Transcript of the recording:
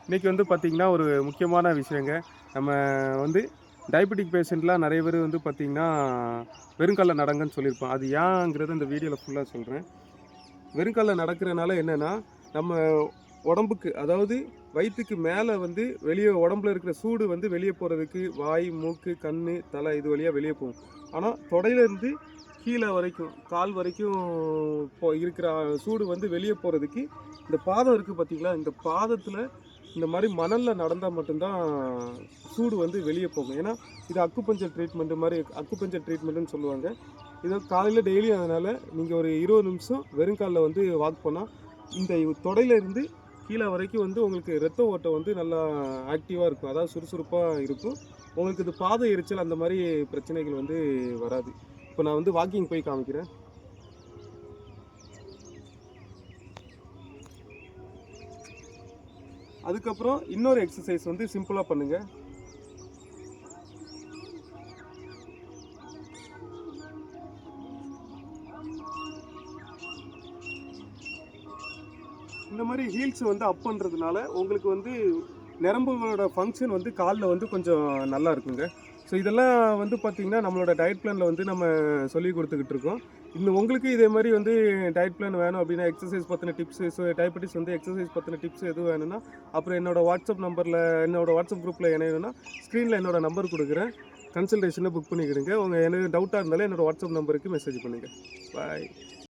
இன்றைக்கி வந்து பார்த்திங்கன்னா, ஒரு முக்கியமான விஷயங்க. நம்ம வந்து டயபெட்டிக் பேஷண்ட்லாம் நெறைய பேர் வந்து பார்த்திங்கன்னா, வெறுங்கால்ல நடங்கன்னு சொல்லியிருப்போம். அது ஏன்ங்கிறத இந்த வீடியோல ஃபுல்லா சொல்றேன். வெறுங்கால்ல நடக்கிறனால என்னன்னா, நம்ம உடம்புக்கு அதாவது வயித்துக்கு மேல வந்து வெளிய உடம்புல இருக்கிற சூடு வந்து வெளிய போறதுக்கு வாய், மூக்கு, கண்ணு, தலை இது வழியா வெளிய போகும். ஆனா, தொடையிலேருந்து கீழ வரைக்கும், கால் வரைக்கும் இருக்கிற சூடு வந்து வெளிய போறதுக்கு, இந்த பாதம் இருக்கு பார்த்தீங்களா? இந்த பாதத்தில இந்த மாரி மணல்ல நடந்தா மட்டும் தான் சூடு வந்து வெளிய போகும். ஏன்னா, இது அக்குபஞ்சர் ட்ரீட்மெண்ட் மாரி அக்குபஞ்சர் ட்ரீட்மெண்ட்ன்னு சொல்லுவாங்க. இத காலையில டெய்லியும் அதனால நீங்க ஒரு 20 நிமிஷம் வெறும் கால்ல வந்து வாக் பண்ணா, இந்த தொடையில இருந்து கீழ வரைக்கும் வந்து உங்களுக்கு ரத்த ஓட்டம் வந்து நல்லா ஆக்டிவா இருக்கும். அதாவது சுறுசுறுப்பா இருக்கும். உங்களுக்கு இது பாத எரிச்சல் அந்த மாரி பிரச்சனைகள் வந்து வராது. இப்ப நான் வந்து வாக்கிங் போய் காமிக்கிறேன். அதுக்கப்புறம் இன்னொரு எக்சர்சைஸ் வந்து சிம்பிளா பண்ணுங்க. இந்த மாரி ஹீல்ஸ் வந்து அப் பண்றதுனால, உங்களுக்கு வந்து நரம்புகளோட ஃபங்ஷன் வந்து கால்ல வந்து கொஞ்சம் நல்லா இருக்குங்க. ஸோ இதெல்லாம் வந்து பார்த்தீங்கன்னா, நம்மளோட டயட் பிளான்ல வந்து நம்ம சொல்லிக் குடுத்துக்கிட்டு இருக்கோம். இன்னும் உங்களுக்கு இதே மாரி வந்து டயட் பிளான் வேணும் அப்டின்னா, எக்ஸர்சைஸ் பத்தின டிப்ஸ், ஸோ டயபெட்டிஸ் வந்து எக்ஸர்சைஸ் பத்தின டிப்ஸ் எதுவும் வேணும்னா, அப்புறம் என்னோட வாட்ஸ்அப் குரூப்ல இணையணும்னா, ஸ்க்ரீன்ல என்னோட நம்பர் குடுக்குறேன். கன்சல்டேஷன புக் பண்ணிக்கிடுங்க. உங்க என்ன டவுட்டா இருந்தாலும் என்னோட வாட்ஸ்அப் நம்பருக்கு மெசேஜ் பண்ணுங்க. பாய்.